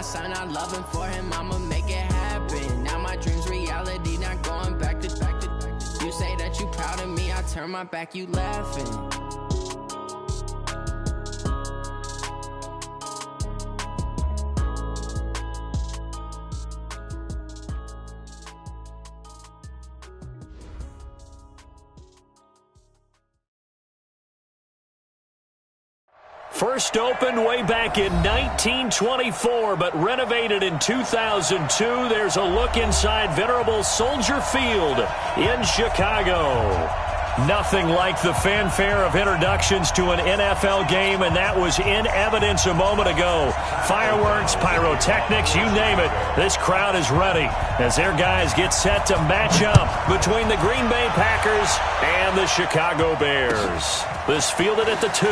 my son, I love him for him, I'ma make it happen. Now my dream's reality, not going back to. You say that you proud of me, I turn my back, you laughing. First opened way back in 1924, but renovated in 2002. There's a look inside venerable Soldier Field in Chicago. Nothing like the fanfare of introductions to an NFL game, and that was in evidence a moment ago. Fireworks, pyrotechnics, you name it. This crowd is ready as their guys get set to match up between the Green Bay Packers and the Chicago Bears. This fielded at the 2.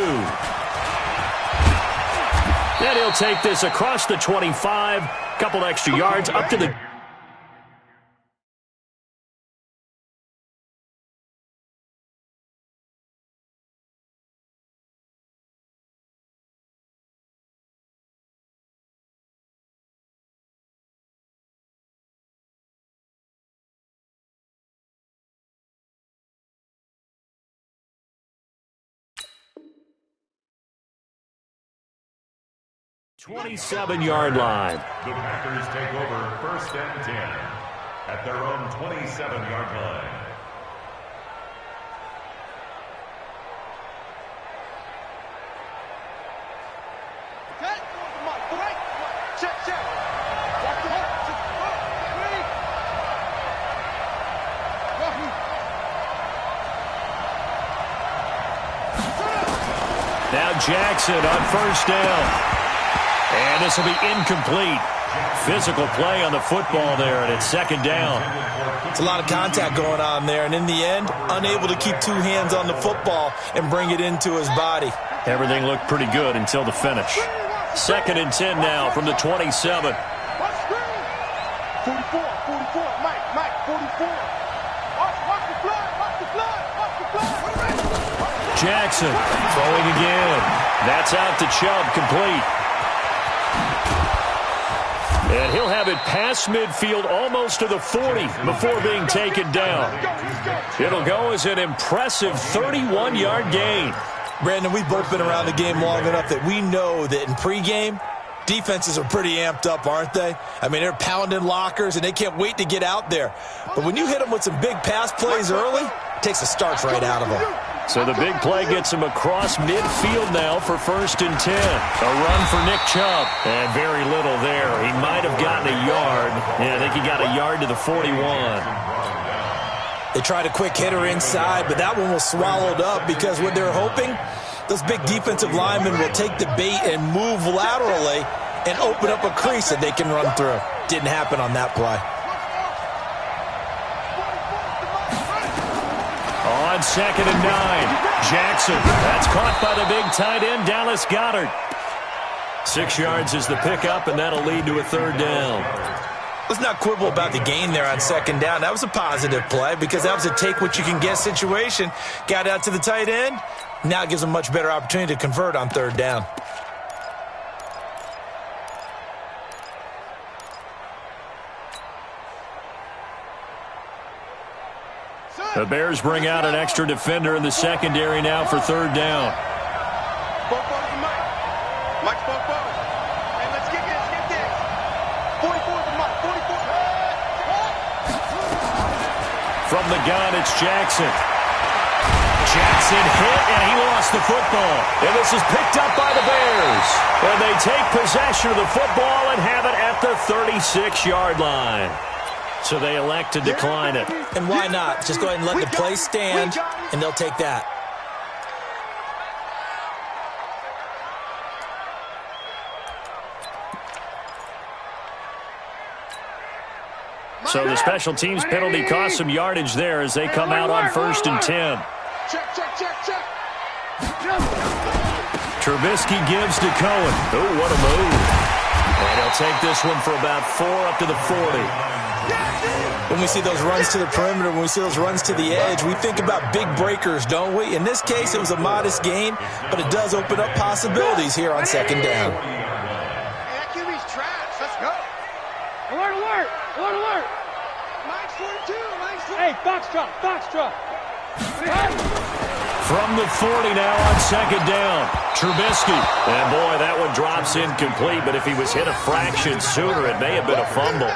And he'll take this across the 25, couple extra yards up to the... ...27-yard line. The Packers take over 1st and 10 at their own 27-yard line. Now Jackson on 1st down. And this will be incomplete. Physical play on the football there, and it's 2nd down. It's a lot of contact going on there, and in the end, unable to keep 2 hands on the football and bring it into his body. Everything looked pretty good until the finish. 2nd and 10 now from the 27. 44, 44, Mike, 44. Watch the blood, watch the blood, watch the blood. Jackson throwing again. That's out to Chubb, complete. And he'll have it past midfield almost to the 40 before being taken down. It'll go as an impressive 31-yard gain. Brandon, we've both been around the game long enough that we know that in pregame, defenses are pretty amped up, aren't they? I mean, they're pounding lockers, and they can't wait to get out there. But when you hit them with some big pass plays early, it takes the starch right out of them. So the big play gets him across midfield now for 1st and 10. A run for Nick Chubb. And very little there. He might have gotten a yard. Yeah, I think he got a yard to the 41. They tried a quick hitter inside, but that one was swallowed up because what they're hoping, those big defensive linemen will take the bait and move laterally and open up a crease that they can run through. Didn't happen on that play. On 2nd and 9, Jackson. That's caught by the big tight end, Dallas Goedert. 6 yards is the pickup, and that'll lead to a 3rd down. Let's not quibble about the gain there on 2nd down. That was a positive play because that was a take-what-you-can-get situation. Got out to the tight end. Now it gives them a much better opportunity to convert on 3rd down. The Bears bring out an extra defender in the secondary now for 3rd down. Mike, hey, let's get this. 44 to Mike, 44. From the gun, it's Jackson. Jackson hit, and he lost the football. And this is picked up by the Bears. And they take possession of the football and have it at the 36-yard line. So they elect to decline it. And why not? Just go ahead and let the play stand, and they'll take that. So the special teams penalty cost some yardage there as they come out on 1st and 10. Check. Trubisky gives to Cohen. Oh, what a move. And he'll take this one for about 4 up to the 40. When we see those runs to the perimeter, when we see those runs to the edge, we think about big breakers, don't we? In this case, it was a modest gain, but it does open up possibilities here on 2nd down. That QB's trash. Alert, alert! Alert, alert! Mike's 42, Mike's 42. Hey, Foxtrot. From the 40 now on second down. Trubisky. And boy, that one drops incomplete, but if he was hit a fraction sooner, it may have been a fumble.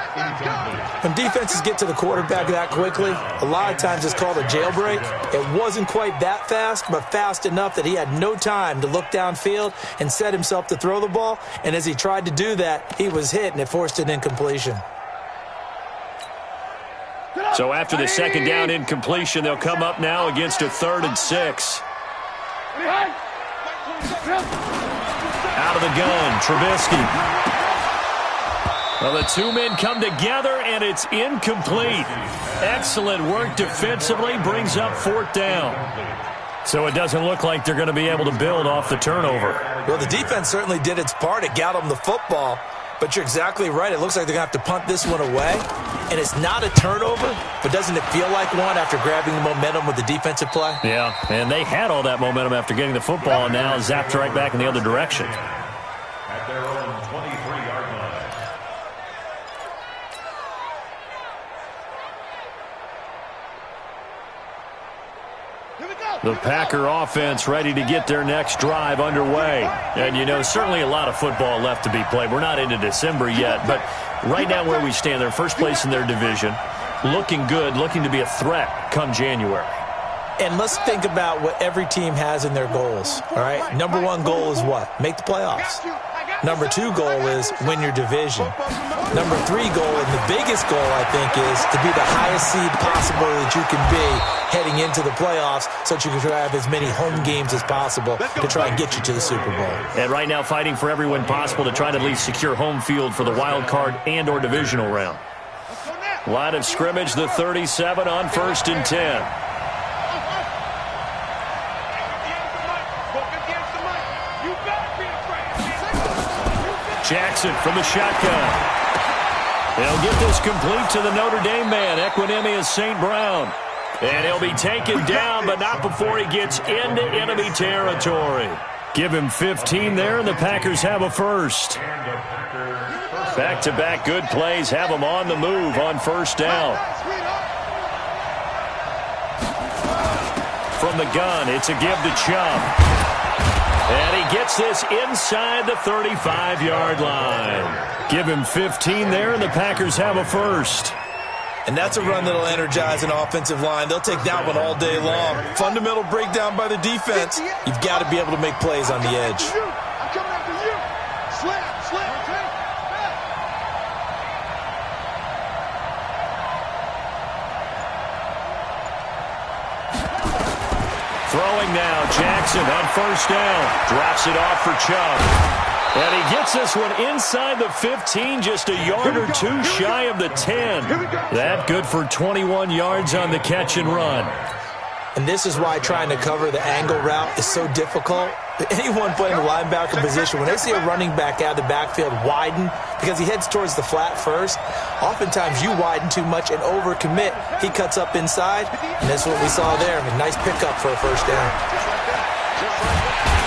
When defenses get to the quarterback that quickly, a lot of times it's called a jailbreak. It wasn't quite that fast, but fast enough that he had no time to look downfield and set himself to throw the ball. And as he tried to do that, he was hit, and it forced an incompletion. So after the second down incompletion, they'll come up now against a 3rd and 6. Out of the gun, Trubisky. Well, the two men come together, and it's incomplete. Excellent work defensively, brings up 4th down. So it doesn't look like they're going to be able to build off the turnover. Well, the defense certainly did its part. It got them the football. But you're exactly right. It looks like they're going to have to punt this one away. And it's not a turnover, but doesn't it feel like one after grabbing the momentum with the defensive play? Yeah, and they had all that momentum after getting the football, and now zapped right back in the other direction. At their own 23-yard line. The Packer offense ready to get their next drive underway. And, you know, certainly a lot of football left to be played. We're not into December yet, but right now where we stand, they're first place in their division, looking good, looking to be a threat come January. And let's think about what every team has in their goals, all right? Number one goal is what? Make the playoffs. Number two goal is win your division. Number three goal, and the biggest goal, I think, is to be the highest seed possible that you can be heading into the playoffs so that you can have as many home games as possible to try and get you to the Super Bowl. And right now fighting for every win possible to try to at least secure home field for the wild card and or divisional round. Line of scrimmage, the 37 on 1st and 10. Jackson from the shotgun. They'll get this complete to the Notre Dame man, Equinemius St. Brown. And he'll be taken down, but not before he gets into enemy territory. Give him 15 there, and the Packers have a first. Back-to-back good plays have them on the move on 1st down. From the gun, it's a give to Chubb. And he gets this inside the 35-yard line. Give him 15 there, and the Packers have a first. And that's a run that'll energize an offensive line. They'll take that one all day long. Fundamental breakdown by the defense. You've got to be able to make plays on the edge. I'm coming after you. Slap, okay? Throwing now, Jackson on 1st down. Drops it off for Chubb. And he gets this one inside the 15, just a yard or two shy of the 10. That good for 21 yards on the catch and run. And this is why trying to cover the angle route is so difficult. Anyone playing the linebacker position, when they see a running back out of the backfield widen, because he heads towards the flat first, oftentimes you widen too much and overcommit. He cuts up inside, and that's what we saw there. A nice pickup for a 1st down.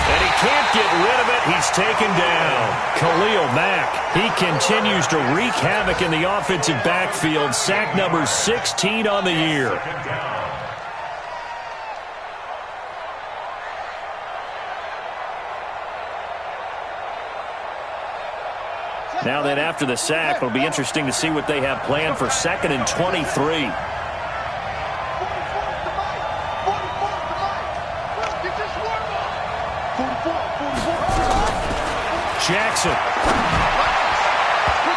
And he can't get rid of it. He's taken down. Khalil Mack, he continues to wreak havoc in the offensive backfield. Sack number 16 on the year. Now then, after the sack, it'll be interesting to see what they have planned for 2nd and 23. Jackson.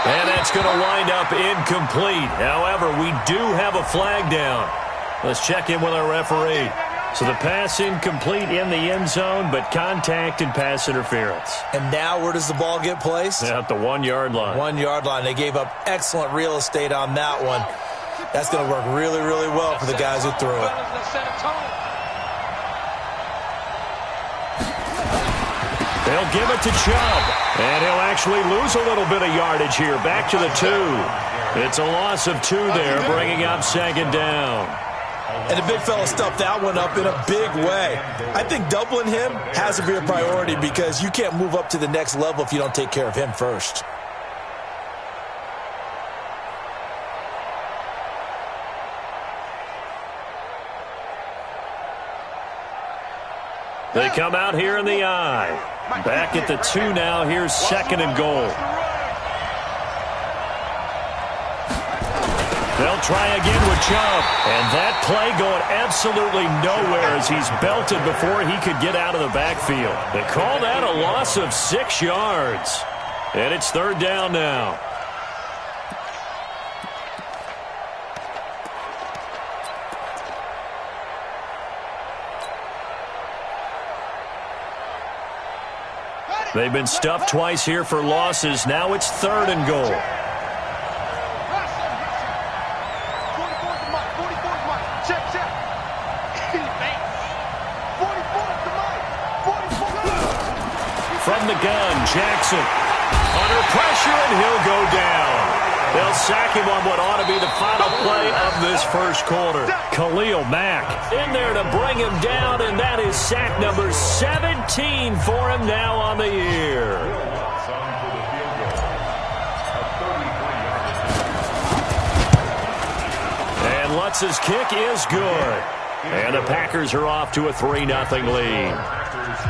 And that's going to wind up incomplete. However, we do have a flag down. Let's check in with our referee. So the pass incomplete in the end zone, but contact and pass interference. And now where does the ball get placed? At the 1-yard line. 1-yard line. They gave up excellent real estate on that one. That's going to work really, really well for the guys who threw it. They'll give it to Chubb. And he'll actually lose a little bit of yardage here. Back to the 2. It's a loss of 2 there, bringing up 2nd down. And the big fella stuffed that one up in a big way. I think doubling him has to be a priority because you can't move up to the next level if you don't take care of him first. They come out here in the I. Back at the 2 now. Here's 2nd and goal. They'll try again with Chubb. And that play going absolutely nowhere as he's belted before he could get out of the backfield. They call that a loss of 6 yards. And it's 3rd down now. They've been stuffed twice here for losses. Now it's 3rd and goal. From the gun, Jackson under pressure, and he'll go down. They'll sack him on what ought to be the final play of this first quarter. Khalil Mack in there to bring him down, and that is sack number 17 for him now on the year. And Lutz's kick is good. And the Packers are off to a 3-0 lead.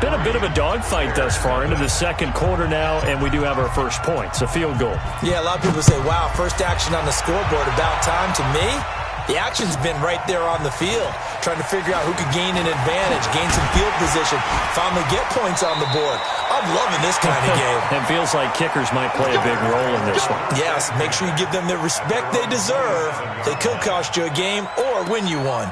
Been a bit of a dogfight thus far into the second quarter now, and we do have our first points, a field goal. Yeah, a lot of people say, wow, first action on the scoreboard, about time. To me, the action's been right there on the field, trying to figure out who could gain an advantage, gain some field position, finally get points on the board. I'm loving this kind of game. It feels like kickers might play a big role in this one. Yes, make sure you give them the respect they deserve. They could cost you a game or win you one.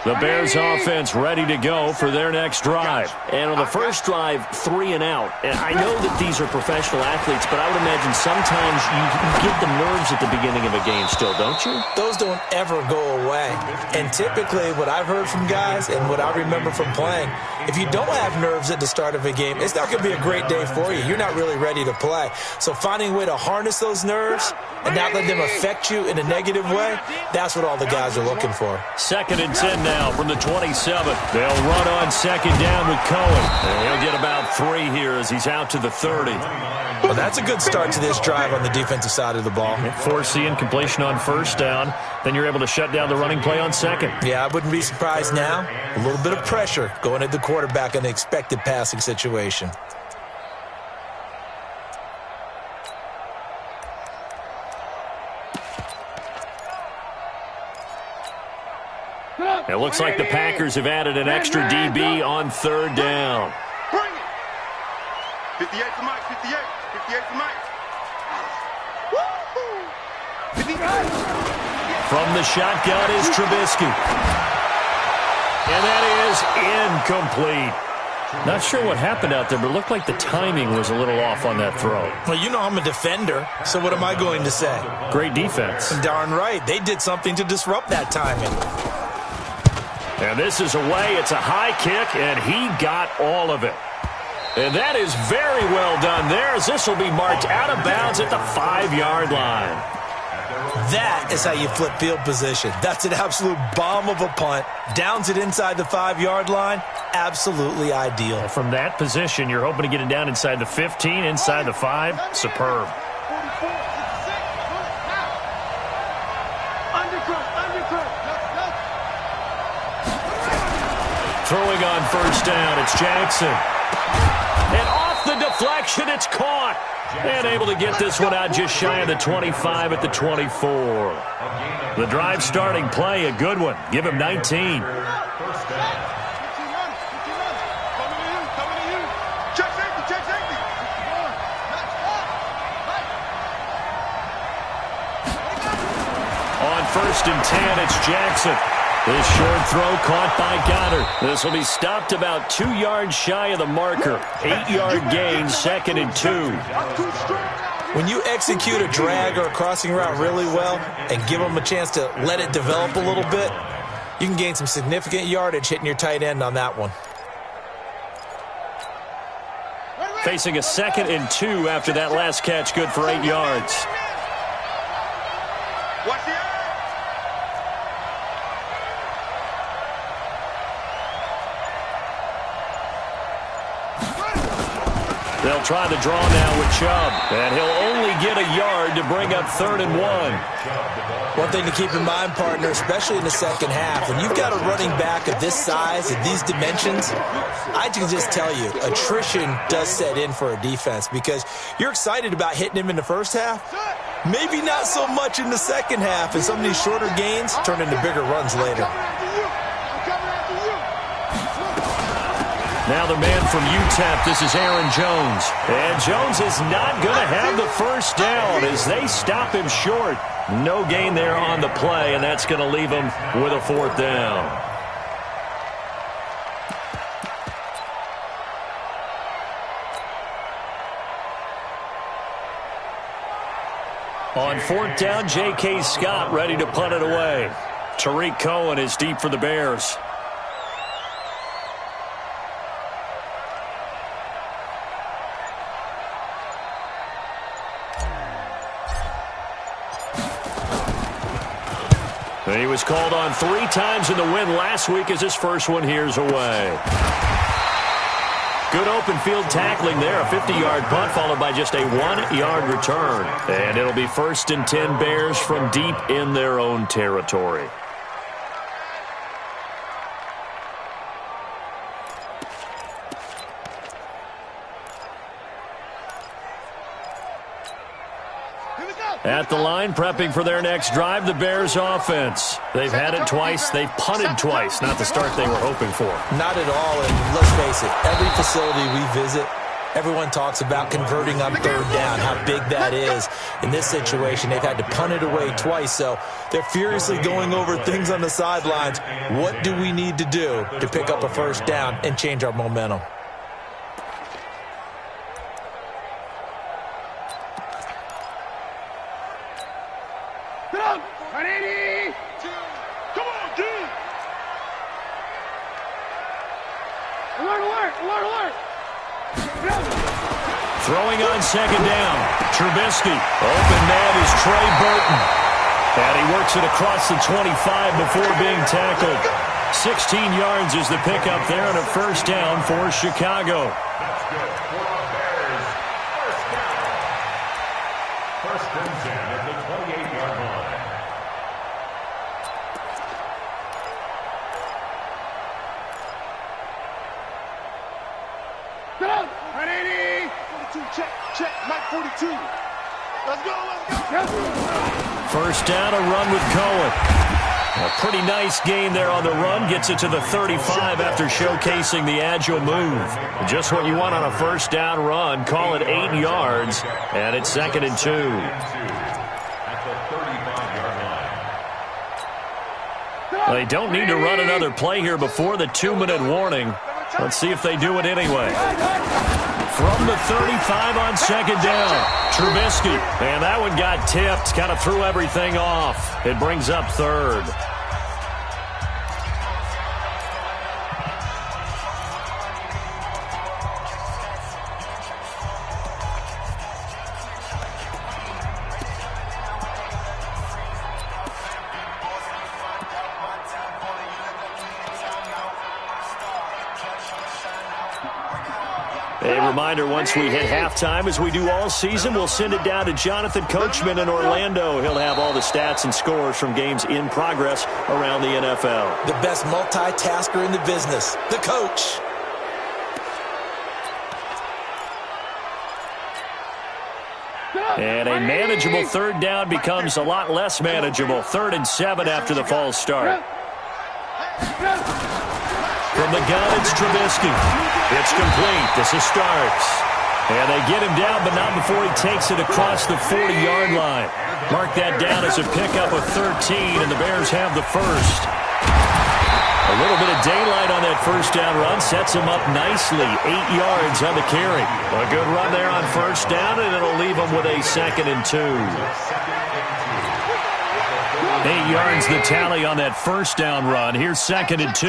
The Bears offense ready to go for their next drive. And on the first drive, 3 and out. And I know that these are professional athletes, but I would imagine sometimes you get the nerves at the beginning of a game still, don't you? Those don't ever go away. And typically what I've heard from guys and what I remember from playing, if you don't have nerves at the start of a game, it's not going to be a great day for you. You're not really ready to play. So finding a way to harness those nerves and not let them affect you in a negative way, that's what all the guys are looking for. 2nd and 10 now from the 27. They'll run on 2nd down with Cohen. And he'll get about 3 here as he's out to the 30. Well, that's a good start to this drive on the defensive side of the ball. Foreseeing completion on 1st down. Then you're able to shut down the running play on 2nd. Yeah, I wouldn't be surprised now. A little bit of pressure going at the quarterback in the expected passing situation. It looks like the Packers have added an extra DB on 3rd down. Bring it. 58 for Mike, 58. 58 for Mike. Woo-hoo. 58. From the shotgun is Trubisky. And that is incomplete. Not sure what happened out there, but it looked like the timing was a little off on that throw. Well, you know I'm a defender, so what am I going to say? Great defense. Darn right. They did something to disrupt that timing. And this is away. It's a high kick, and he got all of it. And that is very well done there, as this will be marked out of bounds at the 5-yard line. That is how you flip field position. That's an absolute bomb of a punt. Downs it inside the 5-yard line. Absolutely ideal. From that position, you're hoping to get it down inside the 15, inside the 5. Superb. Throwing on 1st down, it's Jackson. And off the deflection, it's caught. And able to get this one out just shy of the 25 at the 24. The drive starting play, a good one. Give him 19. On 1st and 10, it's Jackson. This short throw caught by Goddard. This will be stopped about 2 yards shy of the marker. 8-yard gain, 2nd and 2. When you execute a drag or a crossing route really well and give them a chance to let it develop a little bit, you can gain some significant yardage hitting your tight end on that one. Facing a 2nd and 2 after that last catch, good for 8 yards. Watch the They'll try the draw now with Chubb, and he'll only get a yard to bring up 3rd and 1. One thing to keep in mind, partner, especially in the second half, when you've got a running back of this size and these dimensions, I can just tell you, attrition does set in for a defense because you're excited about hitting him in the first half. Maybe not so much in the second half, and some of these shorter gains turn into bigger runs later. Now the man from UTEP, this is Aaron Jones. And Jones is not going to have the first down as they stop him short. No gain there on the play, and that's going to leave him with a 4th down. On 4th down, J.K. Scott ready to punt it away. Tariq Cohen is deep for the Bears. He was called on 3 times in the win last week as his first one here's away. Good open field tackling there. A 50-yard punt followed by just a 1-yard return. And it'll be 1st and 10 Bears from deep in their own territory. At the line, prepping for their next drive, the Bears offense. They've had it twice. They've punted twice. Not the start they were hoping for. Not at all, and let's face it, every facility we visit, everyone talks about converting on 3rd down, how big that is. In this situation, they've had to punt it away twice, so they're furiously going over things on the sidelines. What do we need to do to pick up a 1st down and change our momentum? Throwing on 2nd down. Trubisky. Open man is Trey Burton. And he works it across the 25 before being tackled. 16 yards is the pickup there and a 1st down for Chicago. That's good for the Bears. 1st down. 1st and 10 at the 28-yard line. Check, Mike 42. Let's go. 1st down, a run with Cohen. A pretty nice gain there on the run. Gets it to the 35 after showcasing the agile move. Just what you want on a 1st down run. Call it 8 yards, and it's 2nd and 2. At the 35-yard line. They don't need to run another play here before the 2-minute warning. Let's see if they do it anyway. From the 35 on 2nd down, Trubisky. And that one got tipped, kind of threw everything off. It brings up 3rd. A reminder, once we hit halftime, as we do all season, we'll send it down to Jonathan Coachman in Orlando. He'll have all the stats and scores from games in progress around the NFL. The best multitasker in the business, the coach. And a manageable 3rd down becomes a lot less manageable. 3rd and 7 after the false start. From the gun, it's Trubisky. It's complete. This is Starks. And they get him down, but not before he takes it across the 40-yard line. Mark that down as a pickup of 13, and the Bears have the 1st. A little bit of daylight on that 1st down run sets him up nicely. 8 yards on the carry. A good run there on 1st down, and it'll leave him with a 2nd and 2. 8 yards the tally on that 1st down run. Here's 2nd and 2.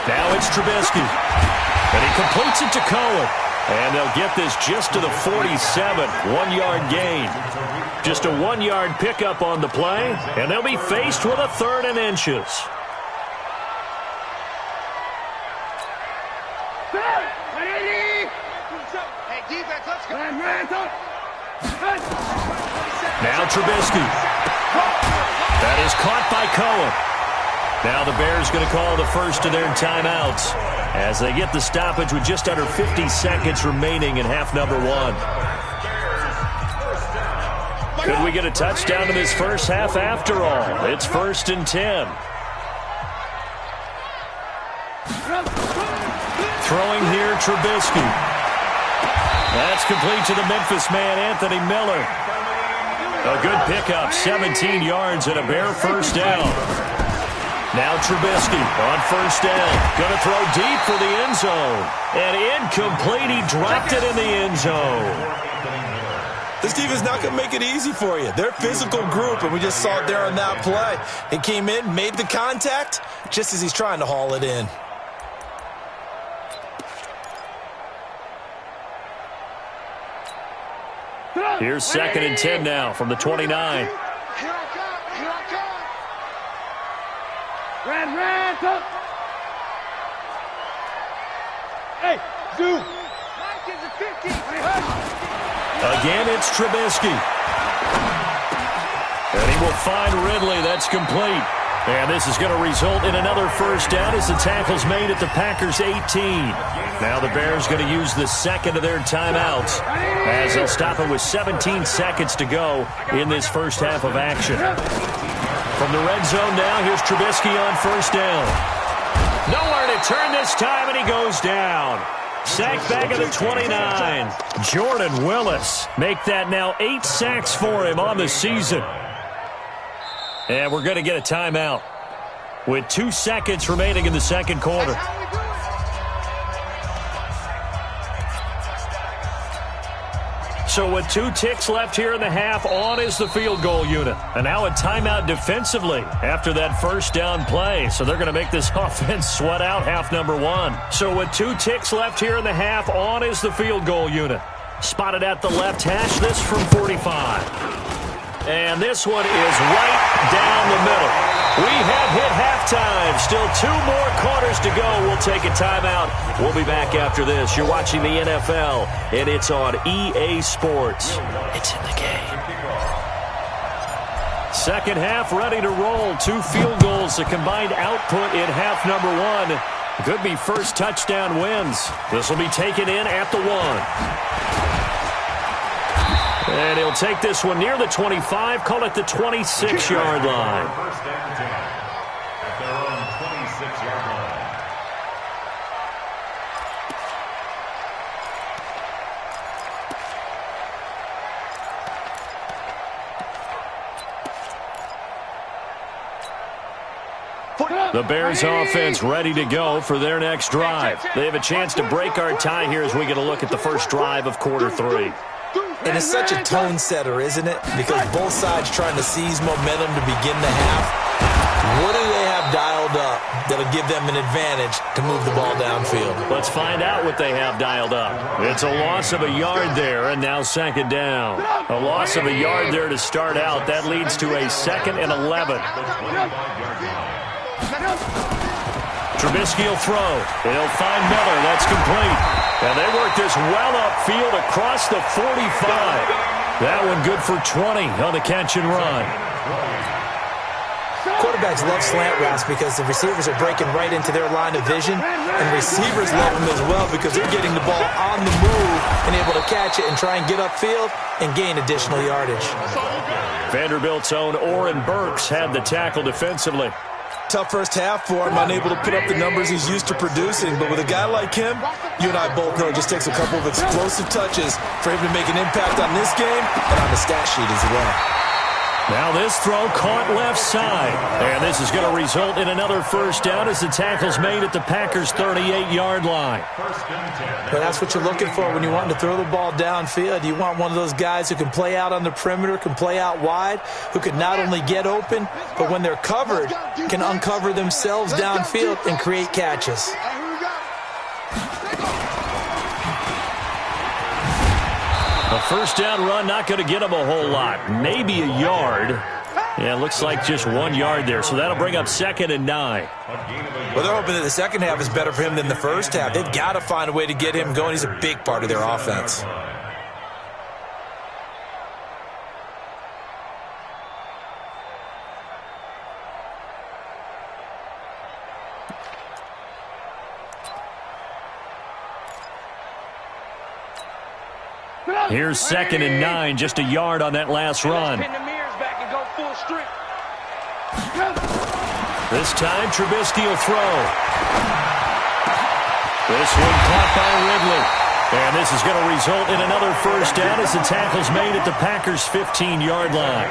Now it's Trubisky. And he completes it to Cohen. And they'll get this just to the 47. 1-yard gain. Just a 1-yard pickup on the play. And they'll be faced with a 3rd and inches. Hey, defense, let's go. Now Trubisky. That is caught by Cohen. Now the Bears going to call the first of their timeouts as they get the stoppage with just under 50 seconds remaining in half number 1. Could we get a touchdown in this first half after all? It's 1st and 10. Throwing here, Trubisky. That's complete to the Memphis man, Anthony Miller. A good pickup, 17 yards and a Bear first down. Now Trubisky on first down. Going to throw deep for the end zone. And incomplete. He dropped it in the end zone. This defense is not going to make it easy for you. They're a physical group, and we just saw it there on that play. He came in, made the contact, just as he's trying to haul it in. Here's 2nd and 10 now from the 29. Here I come. Red, up. Hey, Zoo. Again, it's Trubisky. And he will find Ridley. That's complete. And this is going to result in another first down as the tackle's made at the Packers' 18. Now the Bears going to use the second of their timeouts as they'll stop it with 17 seconds to go in this first half of action. From the red zone now, here's Trubisky on first down. Nowhere to turn this time, and he goes down. Sack back at the 29. Jordan Willis make that now 8 sacks for him on the season. And we're going to get a timeout with 2 seconds remaining in the second quarter. So with 2 ticks left here in the half, on is the field goal unit. And now a timeout defensively after that first down play. So they're going to make this offense sweat out half number 1. So with 2 ticks left here in the half, on is the field goal unit. Spotted at the left hash, this from 45. And this one is right down the middle. We have hit halftime. Still 2 more quarters to go. We'll take a timeout. We'll be back after this. You're watching the NFL, and it's on EA Sports. It's in the game. Second half ready to roll. 2 field goals, the combined output in half number 1. Could be first touchdown wins. This will be taken in at the 1. And he'll take this one near the 25, call it the 26-yard line. First and 10 at their own 26-yard line. The Bears offense ready to go for their next drive. They have a chance to break our tie here as we get a look at the first drive of quarter 3. And it's such a tone setter, isn't it? Because both sides trying to seize momentum to begin the half. What do they have dialed up that'll give them an advantage to move the ball downfield? Let's find out what they have dialed up. It's a loss of a yard there, and now second down. A loss of a yard there to start out. That leads to a 2nd and 11. Trubisky will throw. He'll find Miller. That's complete. And they work this well upfield across the 45. That one good for 20 on the catch and run. Quarterbacks love slant routes because the receivers are breaking right into their line of vision, and receivers love them as well because they're getting the ball on the move and able to catch it and try and get upfield and gain additional yardage. Vanderbilt's own Oren Burks had the tackle defensively. Tough first half for him, unable to put up the numbers he's used to producing. But with a guy like him, you and I both know it just takes a couple of explosive touches for him to make an impact on this game and on the stat sheet as well. Now this throw caught left side. And this is going to result in another first down as the tackle's made at the Packers' 38-yard line. But that's what you're looking for when you want to throw the ball downfield. You want one of those guys who can play out on the perimeter, can play out wide, who can not only get open, but when they're covered, can uncover themselves downfield and create catches. A first down run not going to get him a whole lot. Maybe a yard. Yeah, it looks like just 1 yard there, so that'll bring up 2nd and 9. Well, they're hoping that the second half is better for him than the first half. They've got to find a way to get him going. He's a big part of their offense. Here's 2nd and 9, just a yard on that last run. This time, Trubisky will throw. This one caught by Ridley. And this is going to result in another first down as the tackle's made at the Packers' 15-yard line.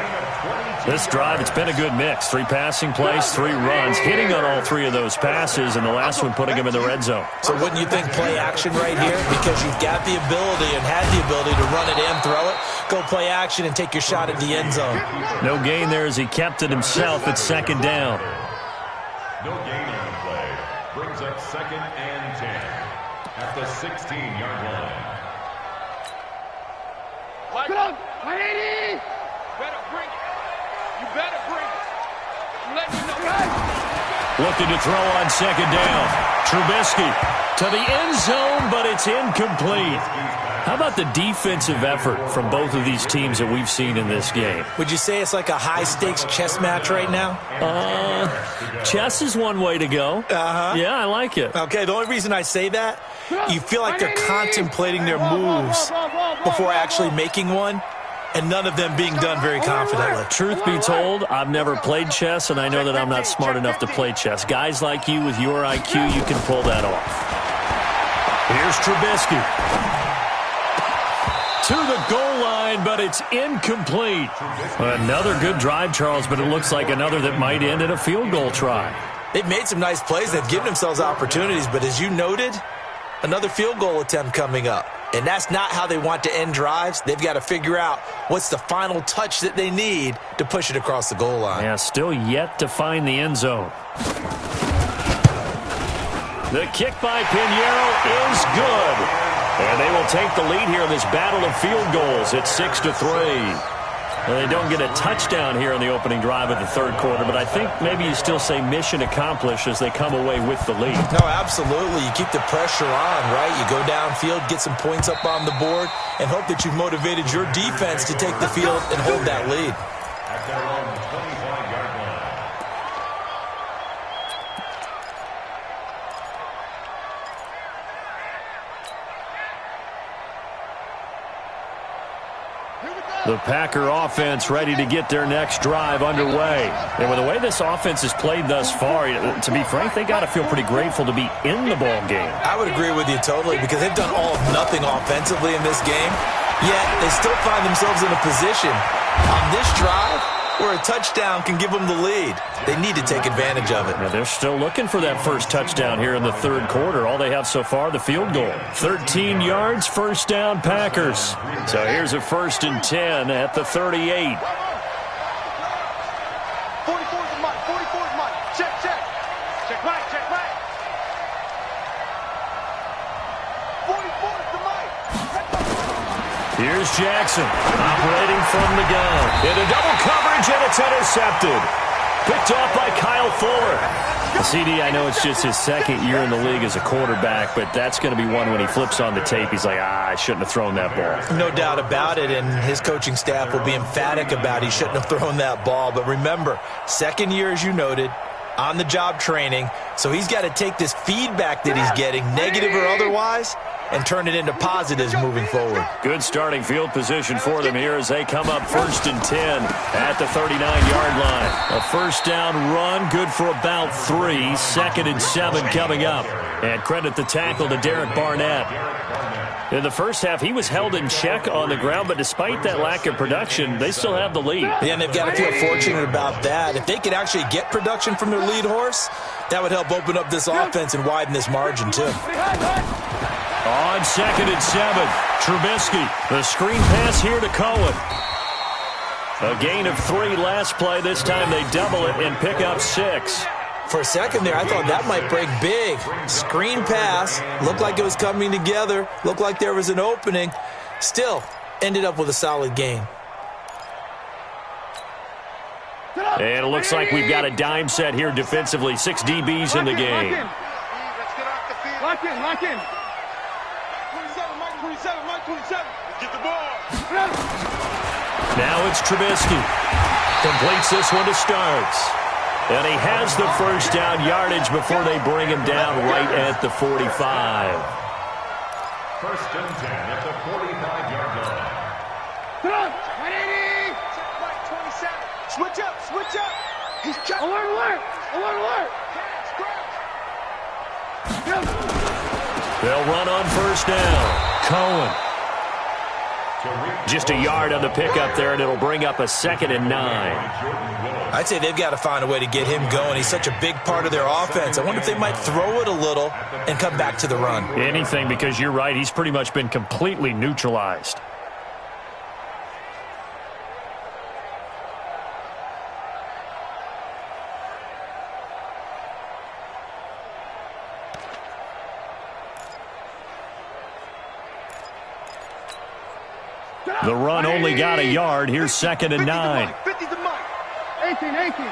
This drive, it's been a good mix. 3 passing plays, 3 runs, hitting on all 3 of those passes, and the last one putting him in the red zone. So wouldn't you think play action right here? Because you've got the ability and had the ability to run it and throw it. Go play action and take your shot at the end zone. No gain there as he kept it himself at 2nd down. No gain on the play. Brings up 2nd and 10 at the 16-yard line. Get up! Better bring it. You better bring it. I'm letting you know. Looking to throw on 2nd down. Trubisky to the end zone, but it's incomplete. How about the defensive effort from both of these teams that we've seen in this game? Would you say it's like a high-stakes chess match right now? Chess is one way to go. Yeah, I like it. Okay, the only reason I say that, you feel like they're contemplating their moves before actually making one, and none of them being done very confidently. Truth be told, I've never played chess, and I know that I'm not smart enough to play chess. Guys like you with your IQ, you can pull that off. Here's Trubisky. To the goal line, but it's incomplete. Another good drive, Charles, but it looks like another that might end in a field goal try. They've made some nice plays. They've given themselves opportunities, but as you noted, another field goal attempt coming up. And that's not how they want to end drives. They've got to figure out what's the final touch that they need to push it across the goal line. Yeah, still yet to find the end zone. The kick by Pinheiro is good. And they will take the lead here in this battle of field goals. It's 6-3. Well, they don't get a touchdown here in the opening drive of the third quarter, but I think maybe you still say mission accomplished as they come away with the lead. No, absolutely. You keep the pressure on, right? You go downfield, get some points up on the board, and hope that you've motivated your defense to take the field and hold that lead. At their own 25-yard line. The Packer offense ready to get their next drive underway. And with the way this offense has played thus far, to be frank, they got to feel pretty grateful to be in the ball game. I would agree with you totally because they've done all of nothing offensively in this game, yet they still find themselves in a position on this drive where a touchdown can give them the lead. They need to take advantage of it. Now they're still looking for that first touchdown here in the third quarter. All they have so far, the field goal. 13 yards, first down, Packers. So here's a 1st and 10 at the 38. 44 is mine. 44 is mine. Check, check. Check mine, check mine. 44 is the mine. Here's Jackson operating from the gun. Into double coverage, and it's intercepted. Picked off by Kyle Fuller. CD, I know it's just his 2nd year in the league as a quarterback, but that's going to be one when he flips on the tape. He's like, I shouldn't have thrown that ball. No doubt about it, and his coaching staff will be emphatic about he shouldn't have thrown that ball. But remember, 2nd year, as you noted, on-the-job training, so he's got to take this feedback that he's getting, negative or otherwise, and turn it into positives moving forward. Good starting field position for them here as they come up 1st and 10 at the 39-yard line. A first down run, good for about 3. 2nd and 7 coming up. And credit the tackle to Derek Barnett. In the first half, he was held in check on the ground, but despite that lack of production, they still have the lead. Yeah, and they've got to feel fortunate about that. If they could actually get production from their lead horse, that would help open up this offense and widen this margin, too. On 2nd and 7, Trubisky. The screen pass here to Cohen. A gain of 3 last play. This time they double it and pick up 6. For a second there, I thought that might break big. Screen pass. Looked like it was coming together. Looked like there was an opening. Still, ended up with a solid gain. And it looks like we've got a dime set here defensively. 6 DBs in the game. Lock in, lock in. 27, Mike 27, Mike 27. Get the ball. Now it's Trubisky. Completes this one to Starks. And he has the first down yardage before they bring him down right at the 45. First and 10 at the 45-yard line. Come on, 180. Check Mike 27. Switch up, switch up. He's check. Alert, alert, alert, alert. They'll run on first down. Cohen. Just a yard on the pickup there, and it'll bring up a 2nd and 9. I'd say they've got to find a way to get him going. He's such a big part of their offense. I wonder if they might throw it a little and come back to the run. Anything, because you're right. He's pretty much been completely neutralized. The run only got a yard. Here's 2nd and 9. 50 to Mike. 18, 18.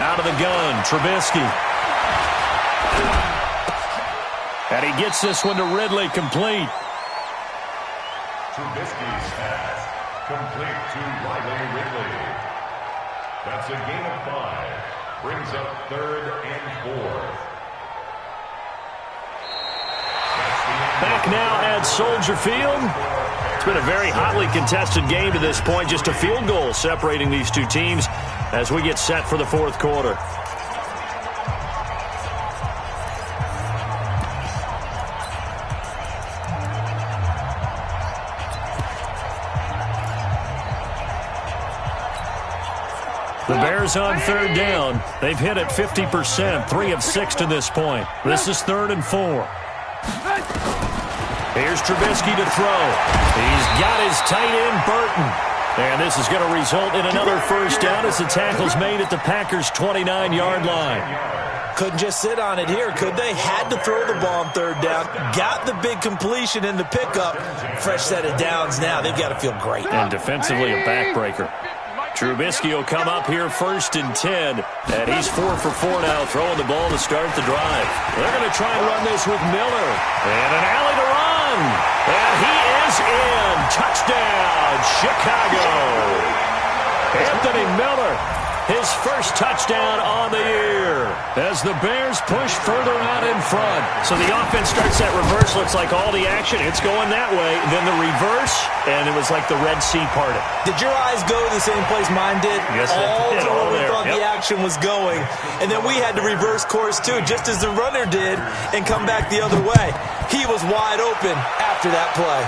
Out of the gun, Trubisky. And he gets this one to Ridley, complete. Trubisky's pass complete to Riley Ridley. That's a gain of 5. Brings up 3rd and 4. Back now at Soldier Field. It's been a very hotly contested game to this point. Just a field goal separating these two teams as we get set for the 4th quarter. The Bears on 3rd down. They've hit it 50%, 3 of 6 to this point. This is 3rd and 4. Here's Trubisky to throw. He's got his tight end, Burton. And this is going to result in another first down as the tackle's made at the Packers' 29-yard line. Couldn't just sit on it here, could they? Had to throw the ball on 3rd down. Got the big completion in the pickup. Fresh set of downs now. They've got to feel great. And defensively, a backbreaker. Trubisky will come up here 1st and 10. And he's 4 for 4 now, throwing the ball to start the drive. They're going to try and run this with Miller. And an alley to run. And he is in. Touchdown, Chicago. Anthony Miller, his first touchdown on the year as the Bears push further out in front. So the offense starts that reverse. Looks like all the action, it's going that way. Then the reverse, and it was like the Red Sea parted. Did your eyes go to the same place mine did? Yes, it did. All All we there. thought the action was going. And then we had to reverse course, too, just as the runner did, and come back the other way. He was wide open after that play.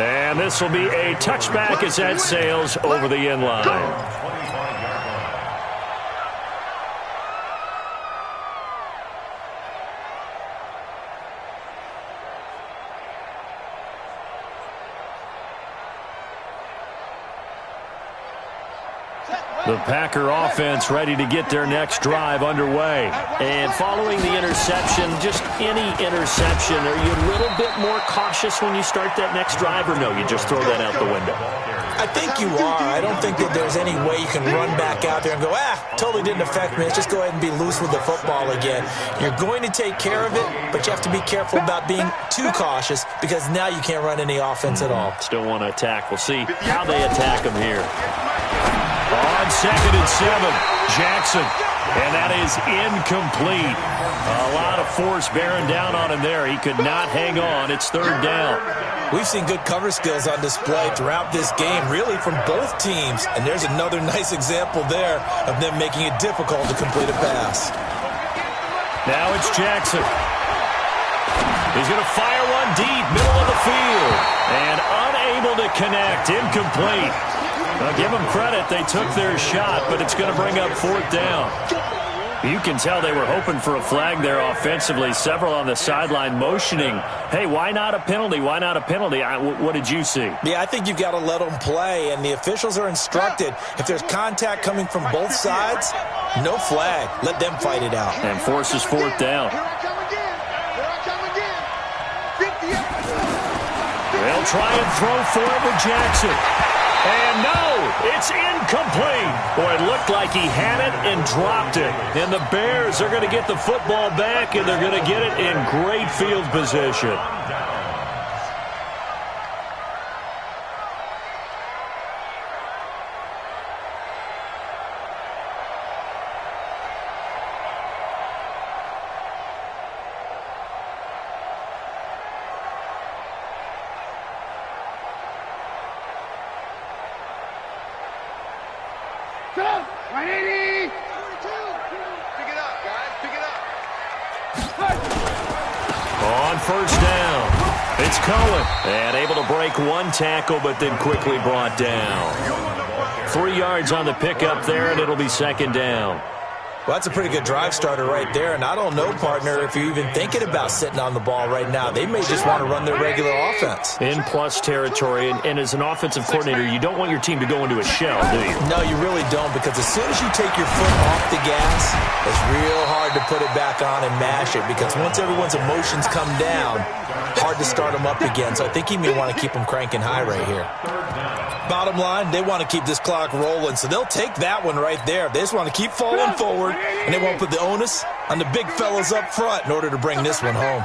And this will be a touchback as that sails over the end line. 25-yard line. The Packer offense ready to get their next drive underway. And following the interception, just any interception, are you a little bit more cautious when you start that next drive, or no, you just throw that out the window? I think you are. I don't think that there's any way you can run back out there and go, totally didn't affect me. Let's just go ahead and be loose with the football again. You're going to take care of it, but you have to be careful about being too cautious because now you can't run any offense at all. Still want to attack. We'll see how they attack them here. On 2nd and 7, Jackson. And that is incomplete. A lot of force bearing down on him there. He could not hang on. It's 3rd down. We've seen good cover skills on display throughout this game, really from both teams. And there's another nice example there of them making it difficult to complete a pass. Now it's Jackson. He's going to fire one deep, middle of the field. And unable to connect, incomplete. Now give them credit, they took their shot, but it's going to bring up 4th down. You can tell they were hoping for a flag there offensively. Several on the sideline motioning, hey, why not a penalty? Why not a penalty? What did you see? Yeah, I think you've got to let them play, and the officials are instructed. If there's contact coming from both sides, no flag. Let them fight it out. And forces 4th down. Here I come again. Here I come again. 58. They'll try and throw for it with Jackson. And no, it's incomplete. Boy, it looked like he had it and dropped it. And the Bears are going to get the football back, and they're going to get it in great field position. On first down, it's Cohen. And able to break one tackle, but then quickly brought down. 3 yards on the pickup there, and it'll be second down. Well, that's a pretty good drive starter right there, and I don't know, partner, if you're even thinking about sitting on the ball right now. They may just want to run their regular offense. In plus territory, and as an offensive coordinator, you don't want your team to go into a shell, do you? No, you really don't, because as soon as you take your foot off the gas, it's real hard to put it back on and mash it, because once everyone's emotions come down, hard to start them up again. So I think he may want to keep them cranking high right here. Bottom line, they want to keep this clock rolling, so they'll take that one right there. They just want to keep falling forward, and they won't put the onus on the big fellas up front in order to bring this one home.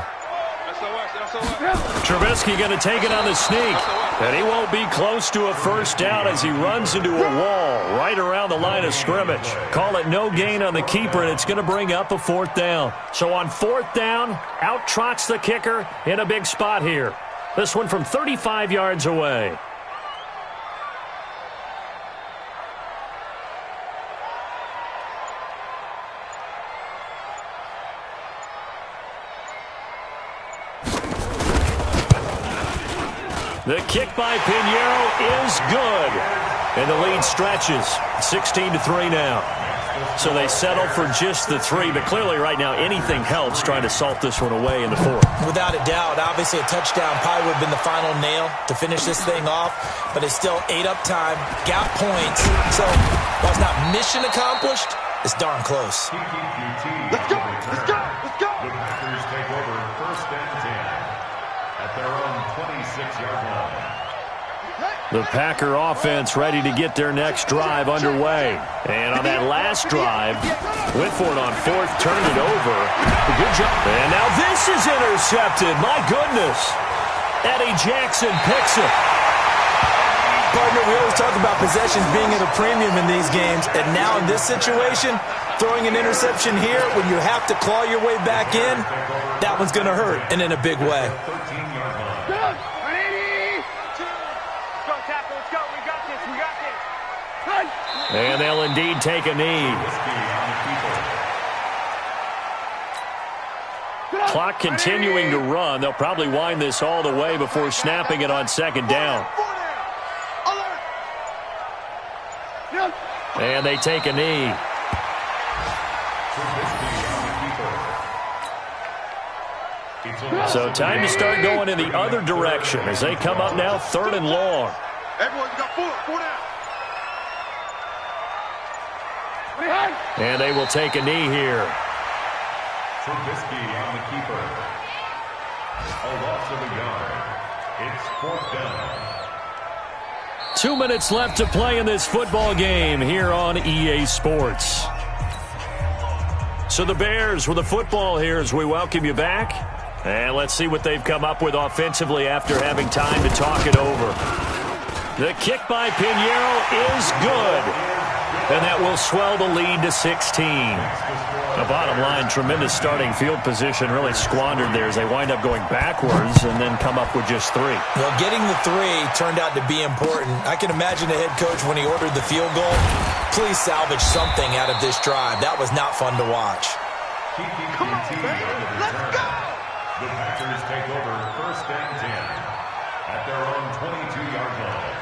Trubisky going to take it on the sneak, and he won't be close to a first down as he runs into a wall right around the line of scrimmage. Call it no gain on the keeper, and it's going to bring up a fourth down. So on fourth down, out trots the kicker in a big spot here. This one from 35 yards away. The kick by Pinheiro is good. And the lead stretches 16-3 now. So they settle for just the 3, but clearly right now anything helps trying to salt this one away in the 4th. Without a doubt, obviously a touchdown probably would have been the final nail to finish this thing off, but it's still ate up time, got points. So while it's not mission accomplished, it's darn close. Let's go, let's go, let's go. The Packers take over first and 10 at their own 26-yard line. The Packer offense ready to get their next drive underway. And on that last drive, went for it on 4th, turned it over. Good job. And now this is intercepted. My goodness. Eddie Jackson picks it. Partner, we always talk about possessions being at a premium in these games, and now in this situation, throwing an interception here when you have to claw your way back in, that one's going to hurt, and in a big way. And they'll indeed take a knee. Clock continuing to run. They'll probably wind this all the way before snapping it on second down. And they take a knee. So time to start going in the other direction as they come up now 3rd and long. Everyone, you got 4 down. And they will take a knee here. Trubisky on the keeper. A loss of a yard. It's 4th down. 2 minutes left to play in this football game here on EA Sports. So the Bears with the football here as we welcome you back. And let's see what they've come up with offensively after having time to talk it over. The kick by Pinheiro is good. And that will swell the lead to 16. The bottom line, tremendous starting field position, really squandered there as they wind up going backwards and then come up with just 3. Well, getting the 3 turned out to be important. I can imagine the head coach when he ordered the field goal. Please salvage something out of this drive. That was not fun to watch. Come on, baby. Let's go. The Packers take over first and 10 at their own 22-yard line.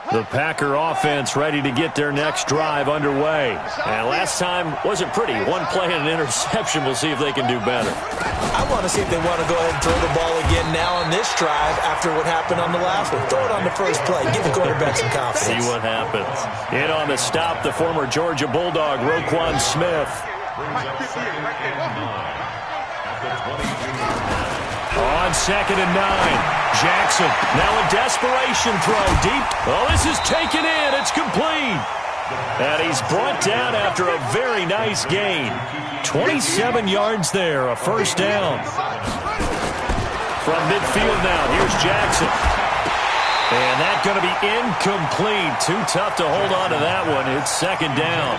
The Packer offense ready to get their next drive underway. And last time wasn't pretty. One play and an interception. We'll see if they can do better. I want to see if they want to go ahead and throw the ball again now on this drive after what happened on the last one. Throw it on the first play. Give the quarterback some confidence. See what happens. In on the stop, the former Georgia Bulldog, Roquan Smith. Brings up 2nd and 9 at the 22-yard line. On 2nd and 9. Jackson, now a desperation throw deep. Oh, this is taken in. It's complete. And he's brought down after a very nice gain. 27 yards there, a first down. From midfield now, here's Jackson. And that's going to be incomplete. Too tough to hold on to that one. It's 2nd down.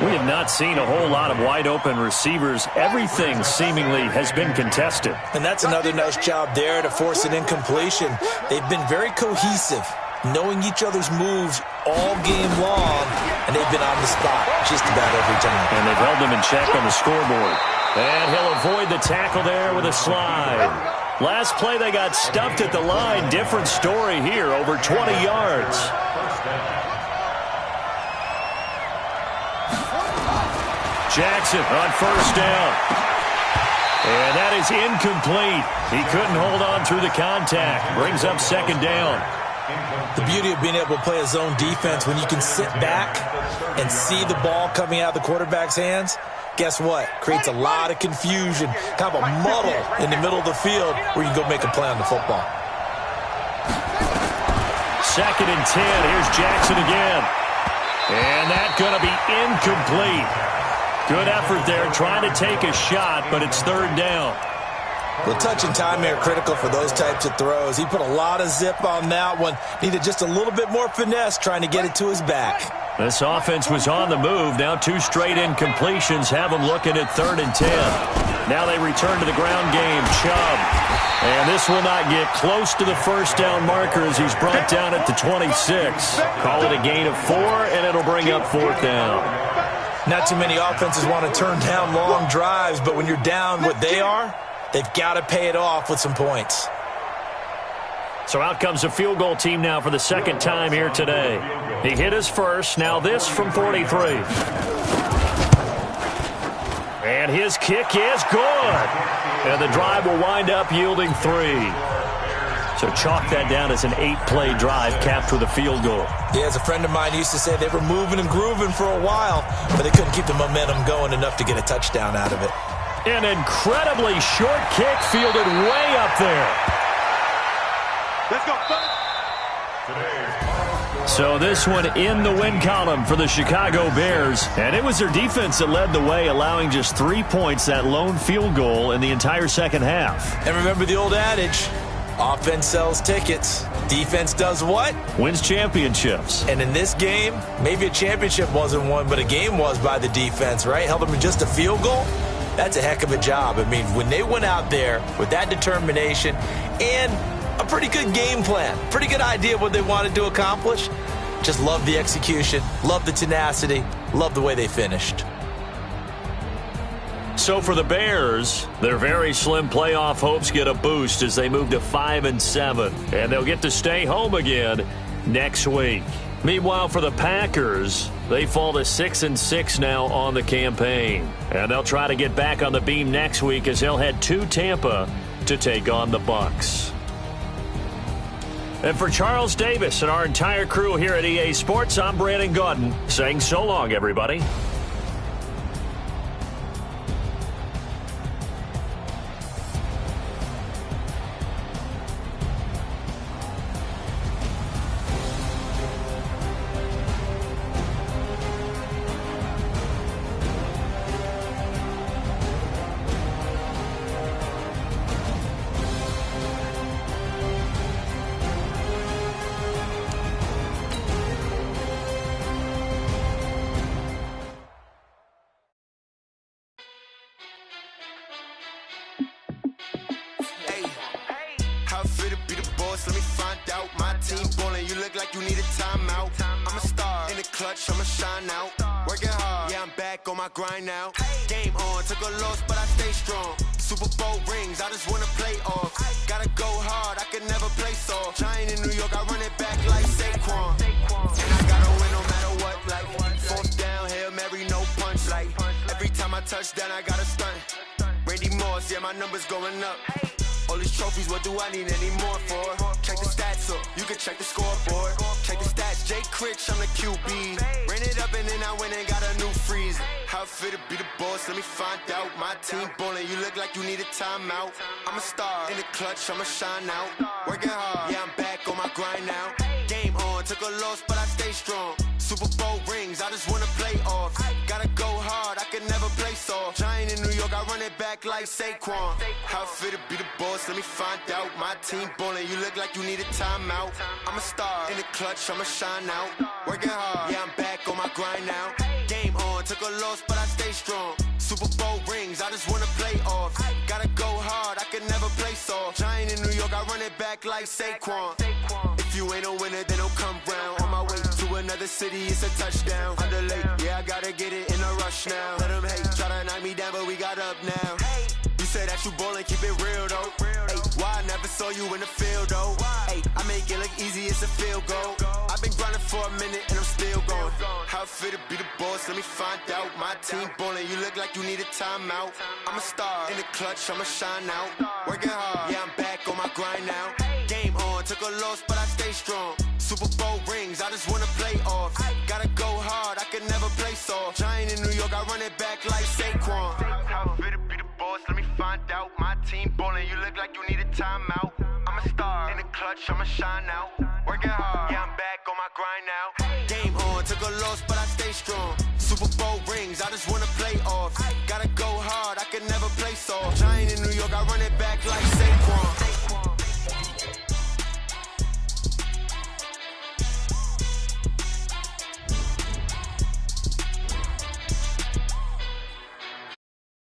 We have not seen a whole lot of wide-open receivers. Everything seemingly has been contested. And that's another nice job there to force an incompletion. They've been very cohesive, knowing each other's moves all game long, and they've been on the spot just about every time. And they've held them in check on the scoreboard. And he'll avoid the tackle there with a slide. Last play, they got stuffed at the line. Different story here, over 20 yards. Jackson on 1st down. And that is incomplete. He couldn't hold on through the contact. Brings up 2nd down. The beauty of being able to play a zone defense, when you can sit back and see the ball coming out of the quarterback's hands, guess what? Creates a lot of confusion, kind of a muddle in the middle of the field where you can go make a play on the football. 2nd and 10. Here's Jackson again. And that's going to be incomplete. Good effort there, trying to take a shot, but it's 3rd down. Well, touch and time here critical for those types of throws. He put a lot of zip on that one. Needed just a little bit more finesse trying to get it to his back. This offense was on the move. Now 2 straight incompletions have them looking at 3rd and 10. Now they return to the ground game. Chubb. And this will not get close to the first down marker as he's brought down at the 26. Call it a gain of 4, and it'll bring up 4th down. Not too many offenses want to turn down long drives, but when you're down what they are, they've got to pay it off with some points. So out comes the field goal team now for the 2nd time here today. He hit his first. Now this from 43. And his kick is good. And the drive will wind up yielding 3. So chalk that down as an 8-play drive capped with a field goal. Yeah, as a friend of mine used to say, they were moving and grooving for a while, but they couldn't keep the momentum going enough to get a touchdown out of it. An incredibly short kick fielded way up there. Let's go, fellas. So this one in the win column for the Chicago Bears. And it was their defense that led the way, allowing just 3 points, that lone field goal in the entire second half. And remember the old adage, offense sells tickets. Defense does what? Wins championships. And in this game, maybe a championship wasn't won, but a game was by the defense, right? Held them in just a field goal. That's a heck of a job. I mean, when they went out there with that determination and a pretty good game plan, pretty good idea of what they wanted to accomplish, just love the execution, love the tenacity, love the way they finished. So for the Bears, their very slim playoff hopes get a boost as they move to 5-7, and they'll get to stay home again next week. Meanwhile, for the Packers, they fall to 6-6 now on the campaign, and they'll try to get back on the beam next week as they'll head to Tampa to take on the Bucs. And for Charles Davis and our entire crew here at EA Sports, I'm Brandon Gaudin saying so long, everybody. Let me find out. My team ballin', you look like you need a timeout. I'm a star in the clutch, I'ma shine out. Working hard, yeah, I'm back on my grind now. Game on, took a loss, but I stay strong. Super Bowl rings, I just wanna play off. Gotta go hard, I can never play soft. Giant in New York, I run it back like Saquon. And I gotta win no matter what, like 4th down, Hail Mary, no punch. Like every time I touch down, I gotta stunt. Randy Moss, yeah, my numbers going up. All these trophies, what do I need any more for? Check the stats up, you can check the scoreboard. Check the stats, Jay Critch, I'm the QB. Ran it up and then I went and got a new freeze. How it feel to be the boss, let me find out. My team ballin', you look like you need a timeout. I'm a star in the clutch, I'ma shine out. Working hard, yeah, I'm back on my grind now. Game on, took a loss, but I stay strong. Super Bowl rings, I just wanna play off. Gotta go hard, I can never play soft. Giant in New York, I run it back like Saquon. How it feel to be the boss, let me find out. My team ballin', you look like you need a timeout. I'm a star in the clutch, I'ma shine out. Working hard, yeah, I'm back on my grind now. Game on, took a loss, but I stay strong. Super Bowl rings, I just wanna play off. Gotta go hard, I can never play soft. Giant in New York, I run it back like Saquon. If you ain't a winner, then don't come round. On my way to another city, it's a touchdown. Underlay, yeah, I gotta get it in a rush now. Let them hate, try to knock me down, but we got up now. You say that you ballin', keep it real though. Ay, why I never saw you in the field though? Ay, I make it look easy, it's a field goal. I've been grinding for a minute and I'm still going. How it feel to be the boss, let me find out. My team ballin', you look like you need a timeout. I'm a star in the clutch, I'ma shine out. Working hard, yeah, I'm back on my grind now. Game on, took a loss, but I stay strong. Super Bowl rings, I just wanna play off. Gotta go hard, I can never play soft. Giant in New York, I run it back like Saquon. How it feel to be the boss, let me find out. My team ballin', you look like you need a timeout. I'm a star in the clutch, I'ma shine out. Working hard, yeah, I'm back on my grind now. Game on, took a loss, but I stay strong. Super Bowl rings, I just wanna play